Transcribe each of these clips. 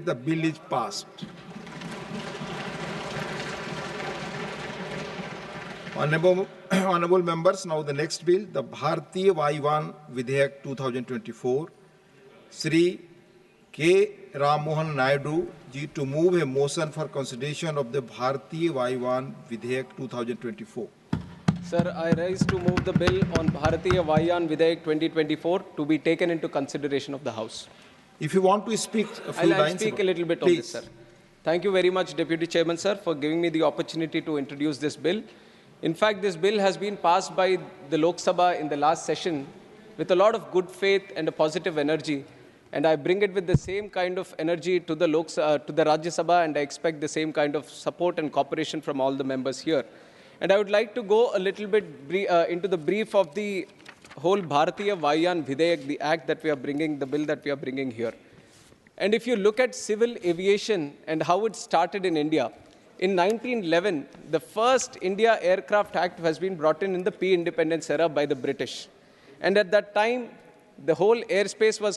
the bill is passed. Honorable members, now the next bill, the Bharatiya Vayuyan Vidheyak 2024. Shri K. Rammohan Naidu ji to move a motion for consideration of the Bharatiya Vayuyan Vidheyak 2024. Sir, I rise to move the bill on Bharatiya Vayuyan Vidheyak 2024 to be taken into consideration of the House. If you want to speak a few lines, I'll speak a little bit on this, sir. Thank you very much, Deputy Chairman, sir, for giving me the opportunity to introduce this bill. In fact, this bill has been passed by the Lok Sabha in the last session with a lot of good faith and a positive energy. And I bring it with the same kind of energy to the Rajya Sabha, and I expect the same kind of support and cooperation from all the members here. And I would like to go a little bit into the brief of the whole Bharatiya Vayuyan Vidheyak, the act that we are bringing, the bill that we are bringing here. And if you look at civil aviation and how it started in India, in 1911, the first India Aircraft Act has been brought in the pre-independence era by the British. And at that time, the whole airspace was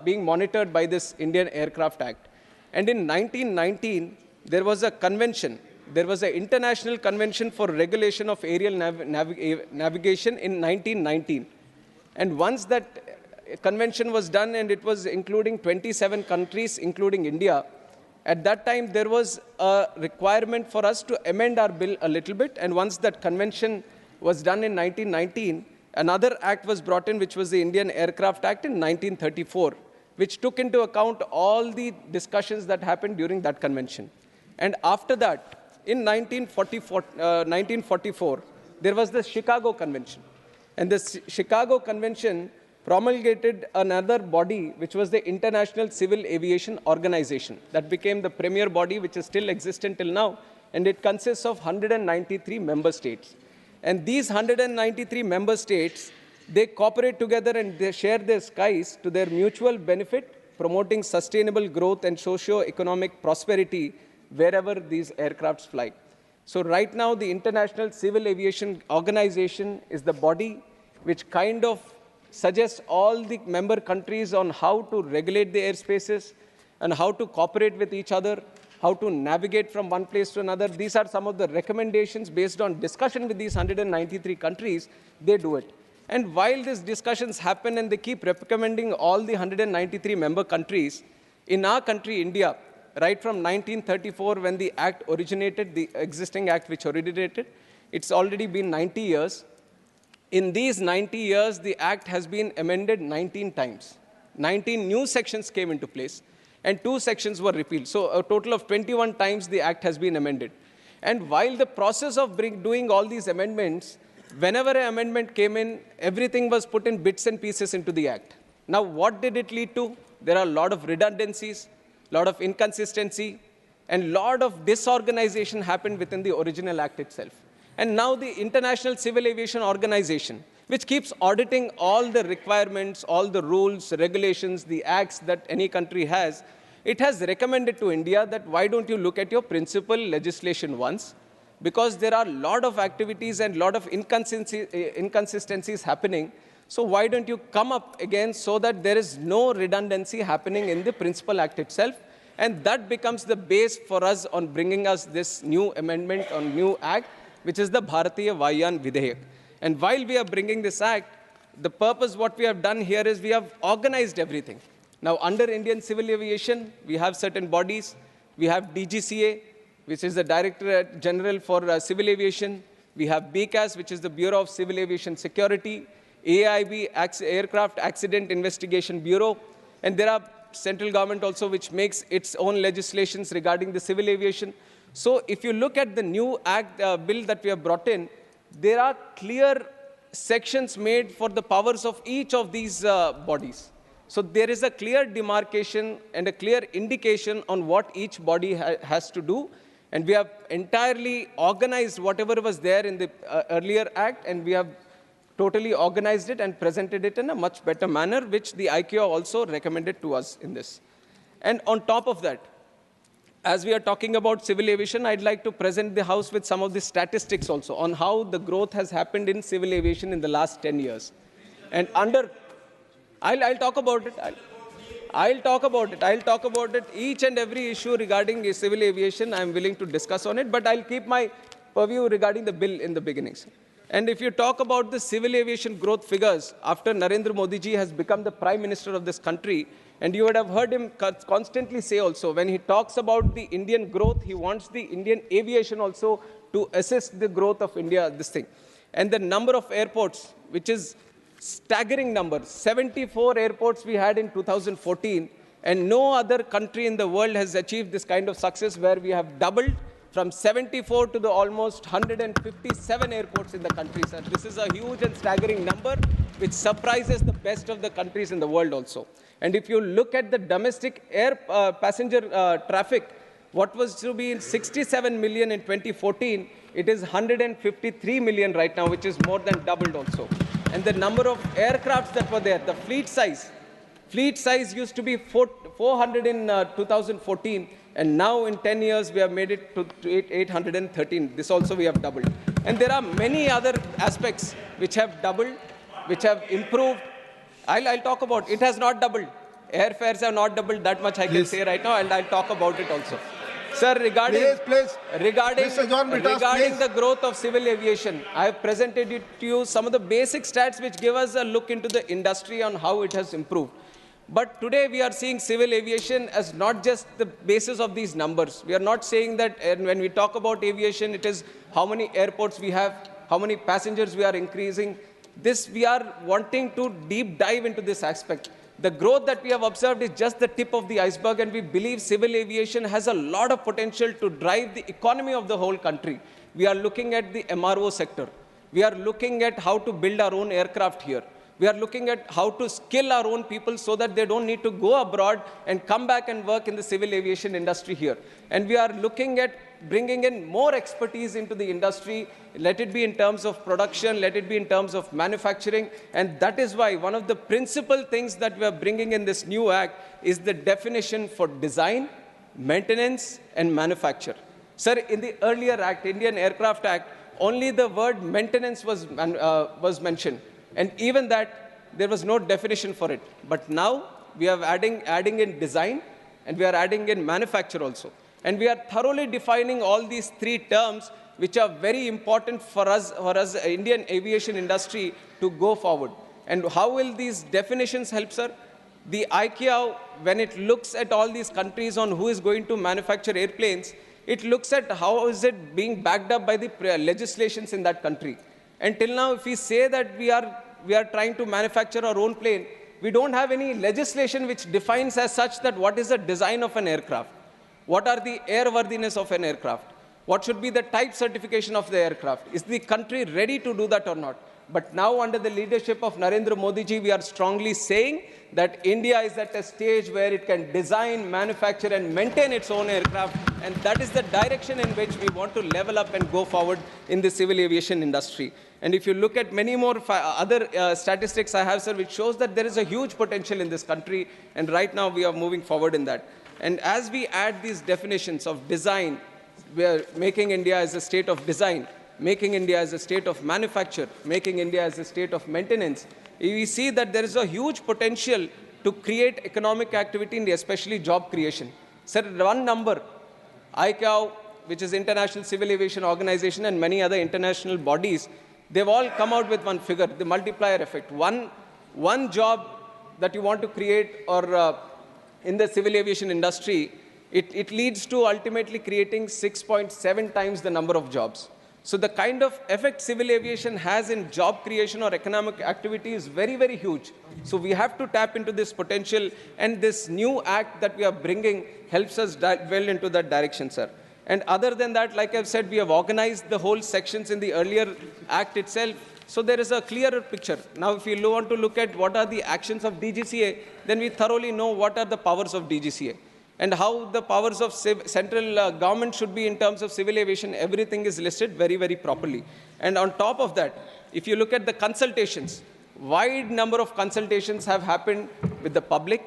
being monitored by this Indian Aircraft Act. And in 1919, there was a convention. There was an international convention for regulation of aerial navigation in 1919. And once that convention was done, and it was including 27 countries, including India, at that time there was a requirement for us to amend our bill a little bit. And once that convention was done in 1919, another act was brought in, which was the Indian Aircraft Act in 1934, which took into account all the discussions that happened during that convention. And after that, in 1944, there was the Chicago Convention. And the Chicago Convention promulgated another body, which was the International Civil Aviation Organization. That became the premier body, which is still existent till now. And it consists of 193 member states. And these 193 member states, they cooperate together and they share their skies to their mutual benefit, promoting sustainable growth and socio-economic prosperity wherever these aircrafts fly. So right now, the International Civil Aviation Organization is the body which kind of suggests all the member countries on how to regulate the airspaces and how to cooperate with each other, how to navigate from one place to another. These are some of the recommendations based on discussion with these 193 countries. They do it. And while these discussions happen and they keep recommending all the 193 member countries, in our country, India, right from 1934, when the act originated, the existing act which originated, it's already been 90 years. In these 90 years, the act has been amended 19 times. 19 new sections came into place, and 2 sections were repealed. So a total of 21 times the act has been amended. And while the process of doing all these amendments, whenever an amendment came in, everything was put in bits and pieces into the act. Now, what did it lead to? There are a lot of redundancies, a lot of inconsistency, and a lot of disorganization happened within the original act itself. And now the International Civil Aviation Organization, which keeps auditing all the requirements, all the rules, regulations, the acts that any country has, it has recommended to India that why don't you look at your principal legislation once, because there are a lot of activities and a lot of inconsistencies happening. So why don't you come up again so that there is no redundancy happening in the principal act itself? And that becomes the base for us on bringing us this new amendment on new act, which is the Bharatiya Vayuyan Vidheyak. And while we are bringing this act, the purpose, what we have done here is we have organized everything. Now, under Indian Civil Aviation, we have certain bodies. We have DGCA, which is the Director General for Civil Aviation. We have BCAS, which is the Bureau of Civil Aviation Security. AIB, Aircraft Accident Investigation Bureau. And there are central government also which makes its own legislations regarding the civil aviation. So if you look at the new act bill that we have brought in, there are clear sections made for the powers of each of these bodies. So there is a clear demarcation and a clear indication on what each body has to do. And we have entirely organized whatever was there in the earlier act, and we have totally organized it and presented it in a much better manner, which the ICAO also recommended to us in this. And on top of that, as we are talking about civil aviation, I'd like to present the House with some of the statistics also on how the growth has happened in civil aviation in the last 10 years. And I'll talk about it. I'll talk about it. I'll talk about it. Each and every issue regarding civil aviation, I'm willing to discuss on it, but I'll keep my purview regarding the bill in the beginnings. And if you talk about the civil aviation growth figures, after Narendra Modi ji has become the Prime Minister of this country, and you would have heard him constantly say also, when he talks about the Indian growth, he wants the Indian aviation also to assist the growth of India, this thing. And the number of airports, which is staggering number, 74 airports we had in 2014, and no other country in the world has achieved this kind of success where we have doubled from 74 to the almost 157 airports in the country, sir. This is a huge and staggering number, which surprises the best of the countries in the world also. And if you look at the domestic air passenger traffic, what was to be 67 million in 2014, it is 153 million right now, which is more than doubled also. And the number of aircrafts that were there, the fleet size used to be 400 in 2014, and now in 10 years we have made it to 813. This also we have doubled. And there are many other aspects which have doubled, which have improved. I'll talk about it. It has not doubled. Airfares have not doubled, that much I can say right now, and I'll talk about it also. Sir, regarding the growth of civil aviation, I have presented it to you some of the basic stats which give us a look into the industry on how it has improved. But today we are seeing civil aviation as not just the basis of these numbers. We are not saying that when we talk about aviation, it is how many airports we have, how many passengers we are increasing. This we are wanting to deep dive into this aspect. The growth that we have observed is just the tip of the iceberg, and we believe civil aviation has a lot of potential to drive the economy of the whole country. We are looking at the MRO sector. We are looking at how to build our own aircraft here. We are looking at how to skill our own people so that they don't need to go abroad and come back and work in the civil aviation industry here. And we are looking at bringing in more expertise into the industry, let it be in terms of production, let it be in terms of manufacturing. And that is why one of the principal things that we are bringing in this new act is the definition for design, maintenance, and manufacture. Sir, in the earlier act, Indian Aircraft Act, only the word maintenance was mentioned. And even that, there was no definition for it. But now, we are adding in design, and we are adding in manufacture also. And we are thoroughly defining all these three terms, which are very important for us, Indian aviation industry, to go forward. And how will these definitions help, sir? The ICAO, when it looks at all these countries on who is going to manufacture airplanes, it looks at how is it being backed up by the legislations in that country. And till now, if we say that we are trying to manufacture our own plane, we don't have any legislation which defines as such that what is the design of an aircraft, what are the airworthiness of an aircraft, what should be the type certification of the aircraft. Is the country ready to do that or not? But now, under the leadership of Narendra Modi ji, we are strongly saying that India is at a stage where it can design, manufacture, and maintain its own aircraft. And that is the direction in which we want to level up and go forward in the civil aviation industry. And if you look at many more other statistics I have, sir, which shows that there is a huge potential in this country. And right now, we are moving forward in that. And as we add these definitions of design, we are making India as a state of design, making India as a state of manufacture, making India as a state of maintenance, we see that there is a huge potential to create economic activity and especially job creation. Sir, one number, ICAO, which is International Civil Aviation Organization, and many other international bodies, they've all come out with one figure, the multiplier effect. One job that you want to create or in the civil aviation industry, it leads to ultimately creating 6.7 times the number of jobs. So the kind of effect civil aviation has in job creation or economic activity is very, very huge. So we have to tap into this potential, and this new act that we are bringing helps us well into that direction, sir. And other than that, like I've said, we have organized the whole sections in the earlier act itself. So there is a clearer picture. Now, if you want to look at what are the actions of DGCA, then we thoroughly know what are the powers of DGCA. And how the powers of central government should be in terms of civil aviation, everything is listed very, very properly. And on top of that, if you look at the consultations, wide number of consultations have happened with the public,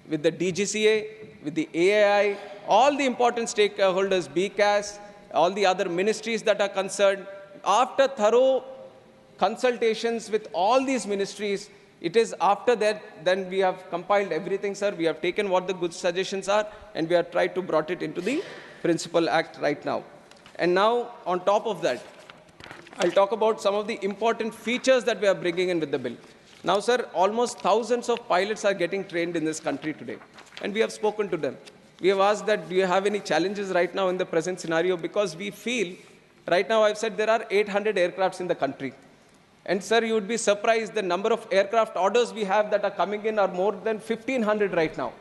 with the DGCA, with the AAI, all the important stakeholders, BCAS, all the other ministries that are concerned. After thorough consultations with all these ministries, It is after that, then we have compiled everything, sir. We have taken what the good suggestions are, and we have tried to brought it into the Principal Act right now. And now, on top of that, I'll talk about some of the important features that we are bringing in with the bill. Now, sir, almost thousands of pilots are getting trained in this country today, and we have spoken to them. We have asked that, do you have any challenges right now in the present scenario? Because we feel, right now I've said there are 800 aircrafts in the country. And sir, you would be surprised the number of aircraft orders we have that are coming in are more than 1,500 right now.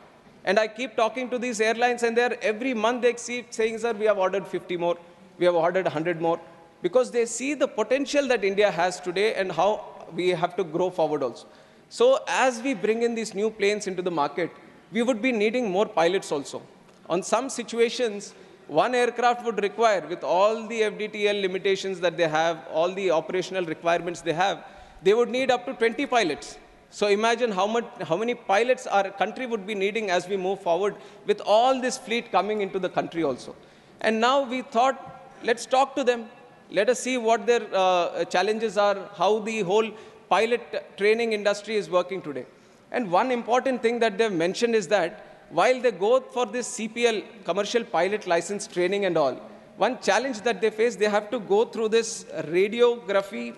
And I keep talking to these airlines, and they're every month they keep saying, sir, we have ordered 50 more, we have ordered 100 more, because they see the potential that India has today and how we have to grow forward also. So as we bring in these new planes into the market, we would be needing more pilots also. On some situations, one aircraft would require, with all the FDTL limitations that they have, all the operational requirements they have, they would need up to 20 pilots. So imagine how many pilots our country would be needing as we move forward with all this fleet coming into the country also. And now we thought, let's talk to them. Let us see what their challenges are, how the whole pilot training industry is working today. And one important thing that they've mentioned is that while they go for this CPL, commercial pilot license training and all, one challenge that they face, they have to go through this radiography,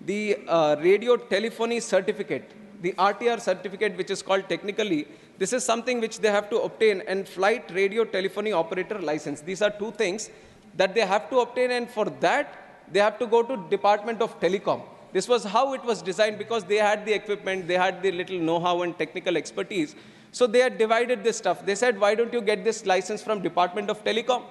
the radio telephony certificate, the RTR certificate, which is called technically. This is something which they have to obtain, and flight radio telephony operator license. These are two things that they have to obtain, and for that, they have to go to Department of Telecom. This was how it was designed, because they had the equipment, they had the little know-how and technical expertise. So they had divided this stuff. They said, why don't you get this license from Department of Telecom?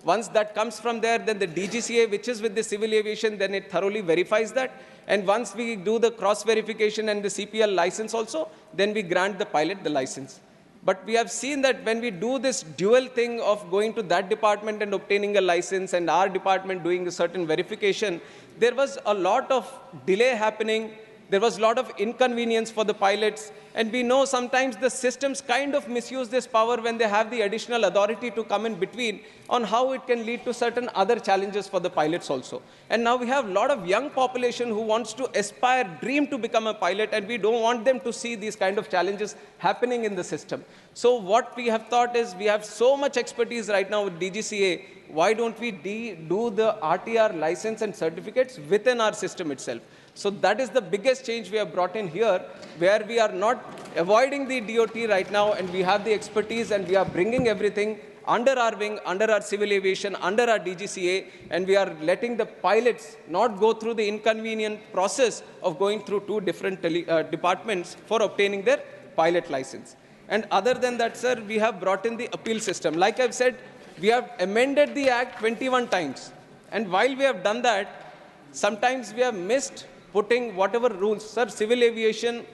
Once that comes from there, then the DGCA, which is with the civil aviation, then it thoroughly verifies that. And once we do the cross-verification and the CPL license also, then we grant the pilot the license. But we have seen that when we do this dual thing of going to that department and obtaining a license and our department doing a certain verification, there was a lot of delay happening. There was a lot of inconvenience for the pilots. And we know sometimes the systems kind of misuse this power when they have the additional authority to come in between on how it can lead to certain other challenges for the pilots also. And now we have a lot of young population who wants to aspire, dream to become a pilot, and we don't want them to see these kind of challenges happening in the system. So what we have thought is, we have so much expertise right now with DGCA, why don't we do the RTR license and certificates within our system itself? So that is the biggest change we have brought in here, where we are not avoiding the DOT right now, and we have the expertise, and we are bringing everything under our wing, under our civil aviation, under our DGCA, and we are letting the pilots not go through the inconvenient process of going through two different departments for obtaining their pilot license. And other than that, sir, we have brought in the appeal system. Like I've said, we have amended the Act 21 times. And while we have done that, sometimes we have missed putting whatever rules. Sir, civil aviation,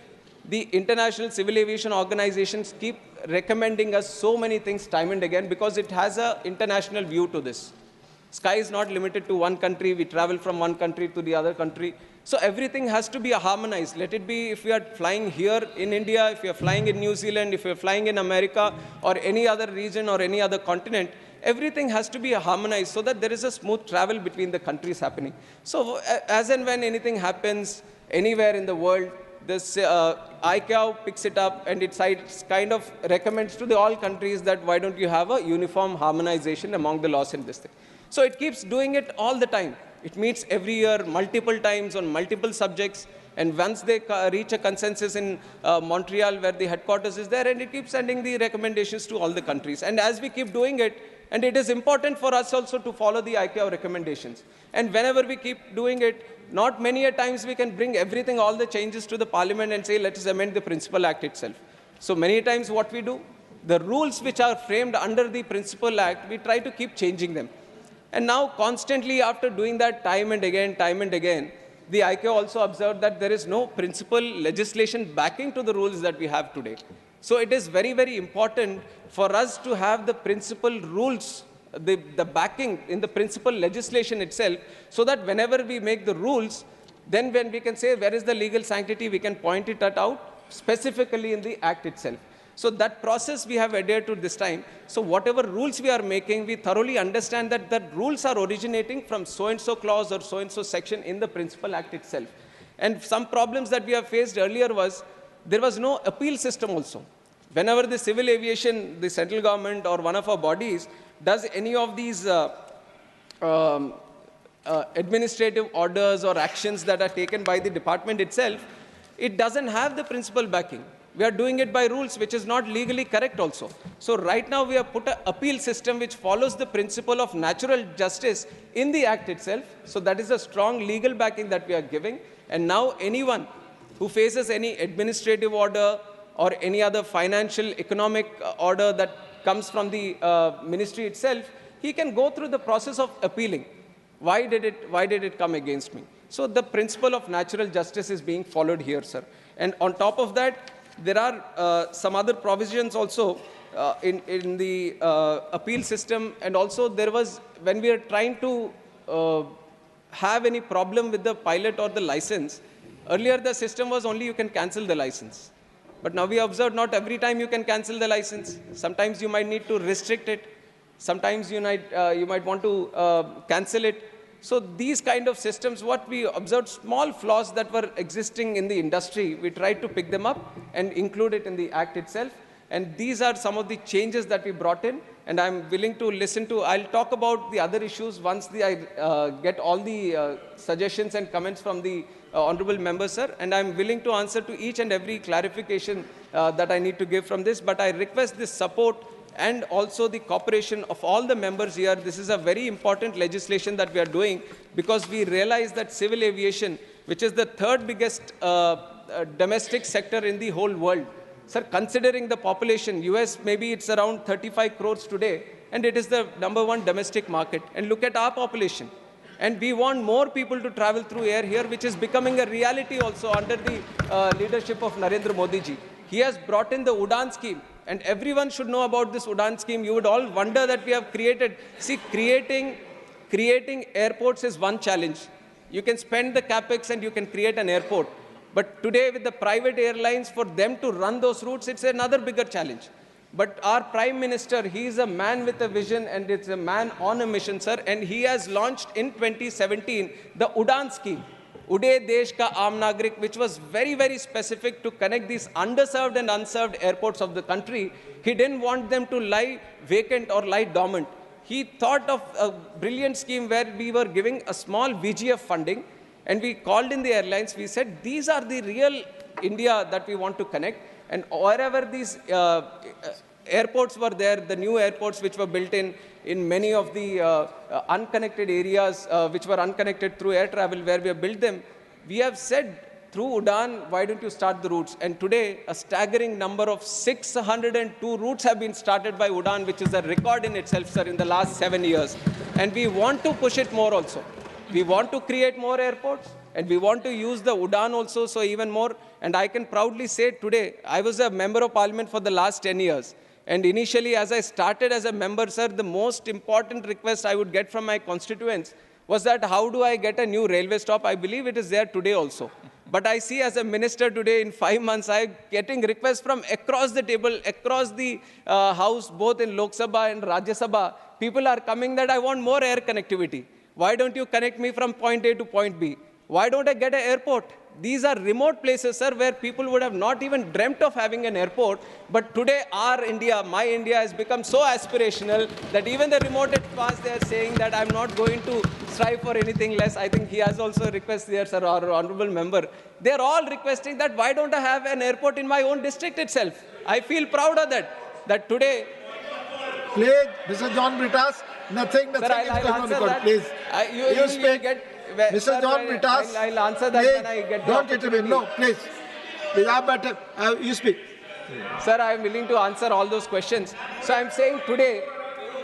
the international civil aviation organizations keep recommending us so many things time and again, because it has an international view to this. Sky is not limited to one country. We travel from one country to the other country. So everything has to be harmonized. Let it be if we are flying here in India, if we are flying in New Zealand, if we are flying in America or any other region or any other continent, everything has to be harmonized so that there is a smooth travel between the countries happening. So as and when anything happens anywhere in the world, this ICAO picks it up, and it kind of recommends to all countries that why don't you have a uniform harmonization among the laws in this thing. So it keeps doing it all the time. It meets every year, multiple times on multiple subjects. And once they reach a consensus in Montreal, where the headquarters is there, and it keeps sending the recommendations to all the countries. And as we keep doing it, and it is important for us also to follow the ICAO recommendations. And whenever we keep doing it, not many a times we can bring everything, all the changes to the Parliament and say, let us amend the Principal Act itself. So many times what we do, the rules which are framed under the Principal Act, we try to keep changing them. And now constantly after doing that time and again, the ICAO also observed that there is no principal legislation backing to the rules that we have today. So it is very, very important for us to have the principal rules, the backing in the principal legislation itself, so that whenever we make the rules, then when we can say where is the legal sanctity, we can point it out specifically in the Act itself. So that process we have adhered to this time. So whatever rules we are making, we thoroughly understand that the rules are originating from so-and-so clause or so-and-so section in the Principal Act itself. And some problems that we have faced earlier was there was no appeal system also. Whenever the civil aviation, the central government or one of our bodies does any of these um, administrative orders or actions that are taken by the department itself, it doesn't have the principal backing. We are doing it by rules, which is not legally correct also. So right now we have put an appeal system which follows the principle of natural justice in the act itself. So that is a strong legal backing that we are giving. And now anyone who faces any administrative order or any other financial economic order that comes from the ministry itself, he can go through the process of appealing. Why did it come against me? So the principle of natural justice is being followed here, sir. And on top of that, there are some other provisions also in the appeal system. And also there was, when we are trying to have any problem with the pilot or the license, earlier the system was only you can cancel the license. But now we observe not every time you can cancel the license. Sometimes you might need to restrict it. Sometimes you might want to cancel it. So these kind of systems, what we observed, small flaws that were existing in the industry, we tried to pick them up and include it in the act itself. And these are some of the changes that we brought in. And I'm willing to listen to, I'll talk about the other issues once I get all the suggestions and comments from the honorable members, sir. And I'm willing to answer to each and every clarification that I need to give from this. But I request this support and also the cooperation of all the members here. This is a very important legislation that we are doing because we realize that civil aviation, which is the third biggest domestic sector in the whole world. Sir, considering the population, US maybe it's around 35 crores today, and it is the #1 domestic market. And look at our population. And we want more people to travel through air here, which is becoming a reality also under the leadership of Narendra Modi ji. He has brought in the Udan scheme. And everyone should know about this Udan scheme. You would all wonder that we have created. See, creating airports is one challenge. You can spend the capex and you can create an airport. But today with the private airlines, for them to run those routes, it's another bigger challenge. But our Prime Minister, he is a man with a vision and it's a man on a mission, sir. And he has launched in 2017 the Udan scheme. Ude Desh Ka Aam Nagrik, which was very, very specific to connect these underserved and unserved airports of the country. He didn't want them to lie vacant or lie dormant. He thought of a brilliant scheme where we were giving a small VGF funding, and we called in the airlines. We said, these are the real India that we want to connect. And wherever these airports were there, the new airports which were built in many of the unconnected areas which were unconnected through air travel where we have built them, we have said through Udan, why don't you start the routes? And today, a staggering number of 602 routes have been started by Udan, which is a record in itself, sir, in the last 7 years. And we want to push it more also. We want to create more airports, and we want to use the Udan also, so even more. And I can proudly say today, I was a member of parliament for the last 10 years. And initially, as I started as a member, sir, the most important request I would get from my constituents was that how do I get a new railway stop? I believe it is there today also. But I see as a minister today, in 5 months, I'm getting requests from across the table, across the house, both in Lok Sabha and Rajya Sabha. People are coming that I want more air connectivity. Why don't you connect me from point A to point B? Why don't I get an airport? These are remote places, sir, where people would have not even dreamt of having an airport. But today, our India, my India, has become so aspirational that even the remotest past, they are saying that I'm not going to strive for anything less. I think he has also requested there, sir, our honorable member. They are all requesting that why don't I have an airport in my own district itself? I feel proud of that. That today... Please, Mr. John Britas, nothing Sir, is going on record. that. Please, you speak. Mr. Sir, John Britas, I'll answer that please, when I get don't intervene. No, please. Please, you speak. Sir, I am willing to answer all those questions. So I'm saying today,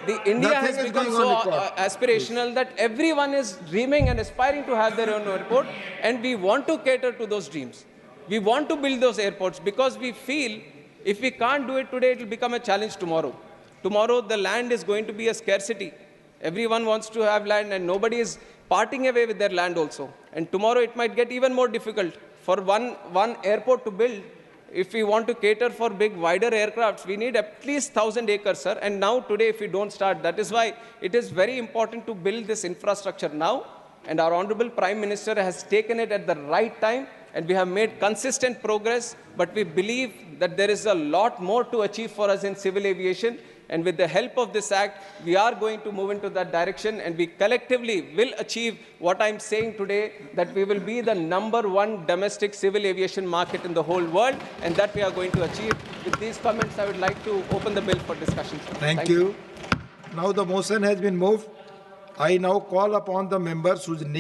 the India Nothing has is become going so on record. aspirational that everyone is dreaming and aspiring to have their own airport, and we want to cater to those dreams. We want to build those airports because we feel if we can't do it today, it will become a challenge tomorrow. Tomorrow, the land is going to be a scarcity. Everyone wants to have land, and nobody is parting away with their land also. And tomorrow, it might get even more difficult. For one airport to build, if we want to cater for big, wider aircrafts, we need at least 1,000 acres, sir. And now, today, if we don't start, that is why it is very important to build this infrastructure now. And our Honorable Prime Minister has taken it at the right time, and we have made consistent progress, but we believe that there is a lot more to achieve for us in civil aviation. And with the help of this act, we are going to move into that direction, and we collectively will achieve what I'm saying today, that we will be the #1 domestic civil aviation market in the whole world, and that we are going to achieve. With these comments, I would like to open the bill for discussion. Thank you. Now the motion has been moved. I now call upon the members whose name